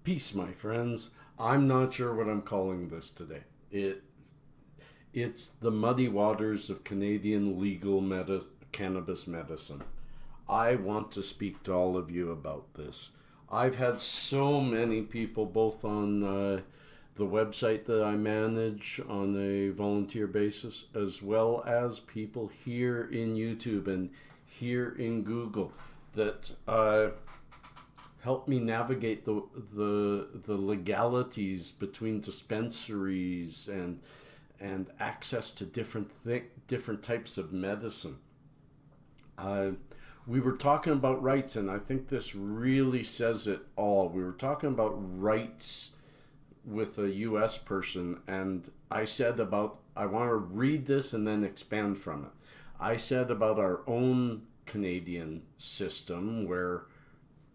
Peace, my friends. I'm not sure what I'm calling this today. It's the muddy waters of Canadian legal cannabis medicine. I want to speak to all of you about this. I've had so many people, both on the website that I manage on a volunteer basis, as well as people here in YouTube and here in Google, that help me navigate the legalities between dispensaries and access to different types of medicine. Uh, we were talking about rights, and I think this really says it all. We were talking about rights with a U.S. person, and I want to read this and then expand from it. I said about our own Canadian system where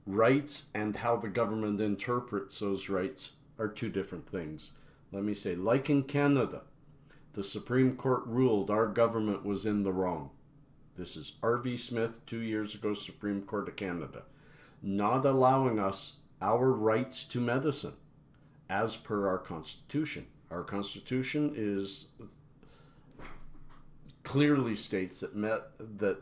rights and how the government interprets those rights are two different things. Let me say, like in Canada, the Supreme Court ruled our government was in the wrong. This is R.V. Smith, 2 years ago, Supreme Court of Canada, not allowing us our rights to medicine as per our Constitution. Our Constitution is clearly states that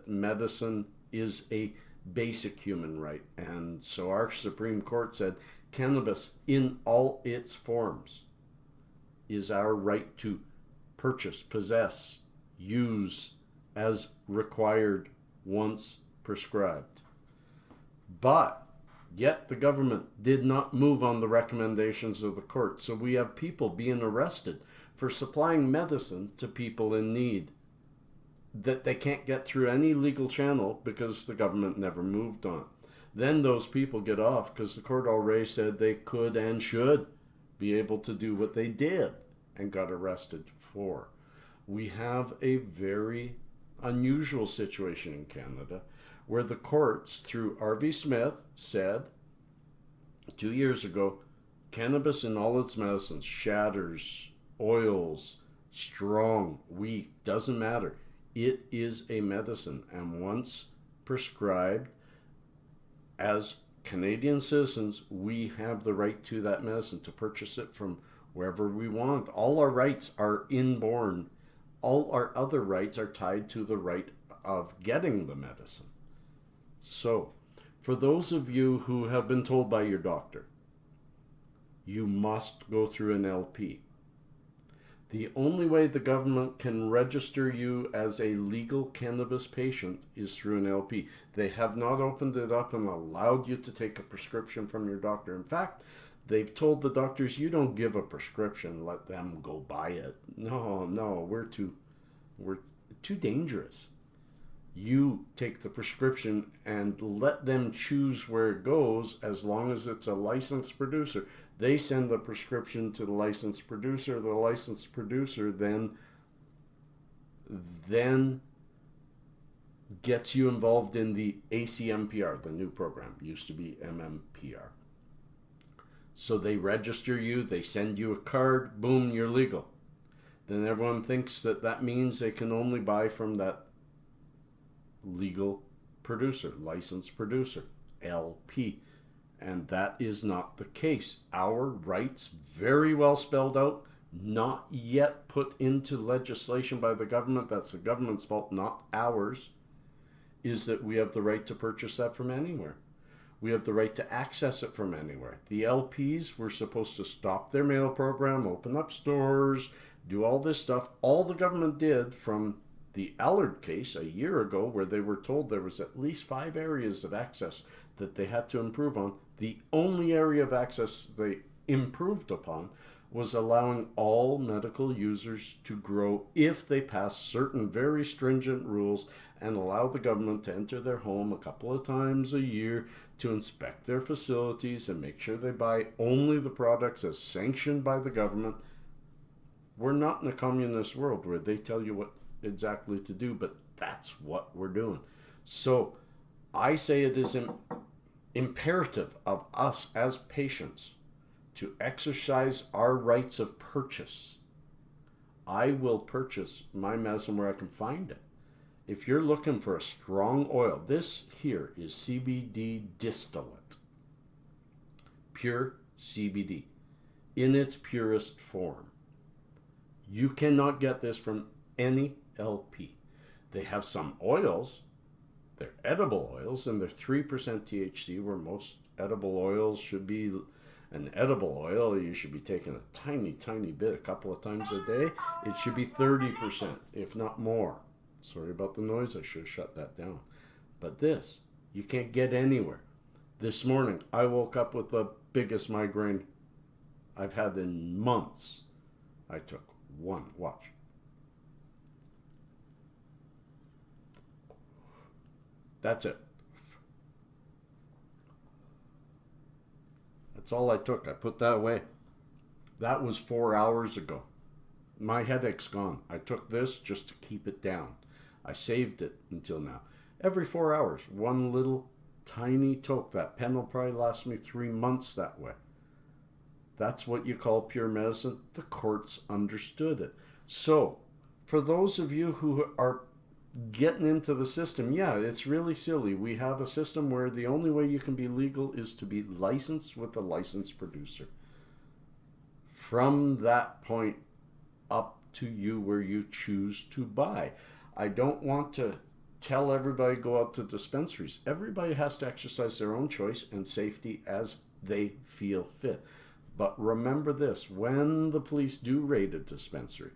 medicine is a basic human right. And so our Supreme Court said cannabis in all its forms is our right to purchase, possess, use as required once prescribed. But yet the government did not move on the recommendations of the court. So we have people being arrested for supplying medicine to people in need that they can't get through any legal channel because the government never moved on. Then those people get off because the court already said they could and should be able to do what they did and got arrested for. We have a very unusual situation in Canada where the courts, through R.V. Smith, said 2 years ago cannabis in all its medicines, shatters, oils, strong, weak, doesn't matter. It is a medicine, and once prescribed, as Canadian citizens, we have the right to that medicine, to purchase it from wherever we want. All our rights are inborn. All our other rights are tied to the right of getting the medicine. So, for those of you who have been told by your doctor, you must go through an LP. The only way the government can register you as a legal cannabis patient is through an LP. They have not opened it up and allowed you to take a prescription from your doctor. In fact, they've told the doctors, you don't give a prescription, let them go buy it. No, we're too dangerous. You take the prescription and let them choose where it goes as long as it's a licensed producer. They send the prescription to the licensed producer. The licensed producer then gets you involved in the ACMPR, the new program. Used to be MMPR. So they register you, they send you a card, boom, you're legal. Then everyone thinks that means they can only buy from that legal producer, licensed producer, LP. And that is not the case. Our rights, very well spelled out, not yet put into legislation by the government, that's the government's fault, not ours, is that we have the right to purchase that from anywhere. We have the right to access it from anywhere. The LPs were supposed to stop their mail program, open up stores, do all this stuff. All the government did from the Allard case a year ago, where they were told there was at least 5 areas of access that they had to improve on. The only area of access they improved upon was allowing all medical users to grow if they pass certain very stringent rules and allow the government to enter their home a couple of times a year to inspect their facilities and make sure they buy only the products as sanctioned by the government. We're not in a communist world where they tell you what exactly to do, but that's what we're doing. So I say it is imperative of us as patients to exercise our rights of purchase. I will purchase my medicine where I can find it. If you're looking for a strong oil, this here is CBD distillate. Pure CBD in its purest form. You cannot get this from any LP. They have some oils. They're edible oils, and they're 3% THC, where most edible oils should be. An edible oil, you should be taking a tiny, tiny bit a couple of times a day. It should be 30%, if not more. Sorry about the noise, I should have shut that down. But this, you can't get anywhere. This morning, I woke up with the biggest migraine I've had in months. I took one. Watch. That's it. That's all I took. I put that away. That was 4 hours ago. My headache's gone. I took this just to keep it down. I saved it until now. Every 4 hours, one little tiny toke. That pen will probably last me 3 months that way. That's what you call pure medicine. The courts understood it. So, for those of you who are getting into the system, yeah, it's really silly. We have a system where the only way you can be legal is to be licensed with a licensed producer. From that point up to you where you choose to buy. I don't want to tell everybody go out to dispensaries. Everybody has to exercise their own choice and safety as they feel fit. But remember this, when the police do raid a dispensary,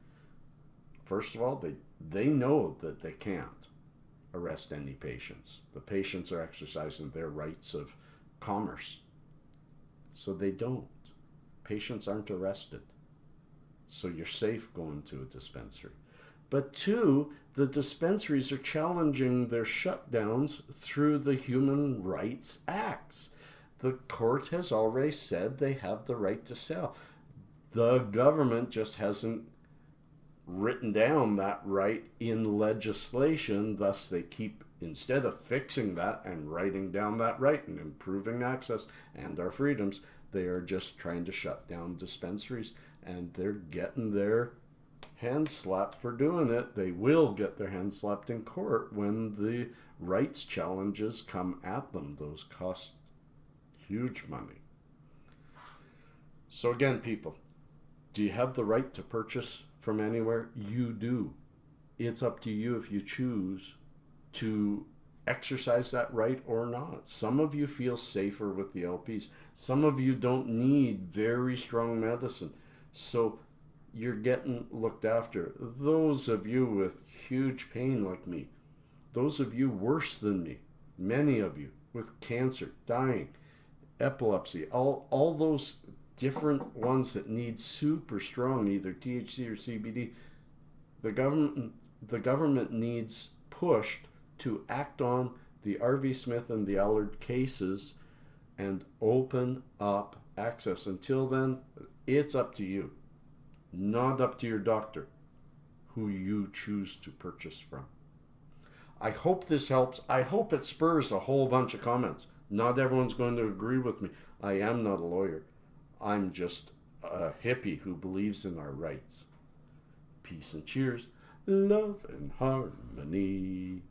first of all, they know that they can't arrest any patients. The patients are exercising their rights of commerce. So they don't. Patients aren't arrested. So you're safe going to a dispensary. But two, the dispensaries are challenging their shutdowns through the Human Rights Acts. The court has already said they have the right to sell. The government just hasn't written down that right in legislation, thus they keep, instead of fixing that and writing down that right and improving access and our freedoms, they are just trying to shut down dispensaries, and they're getting their hands slapped for doing it. They will get their hands slapped in court when the rights challenges come at them. Those cost huge money. So again, people, do you have the right to purchase from anywhere? You do. It's up to you if you choose to exercise that right or not. Some of you feel safer with the LPs. Some of you don't need very strong medicine. So you're getting looked after. Those of you with huge pain like me, those of you worse than me, many of you with cancer, dying, epilepsy, all those different ones that need super strong, either THC or CBD, the government needs pushed to act on the R.V. Smith and the Allard cases and open up access. Until then, it's up to you, not up to your doctor, who you choose to purchase from. I hope this helps. I hope it spurs a whole bunch of comments. Not everyone's going to agree with me. I am not a lawyer. I'm just a hippie who believes in our rights. Peace and cheers. Love and harmony.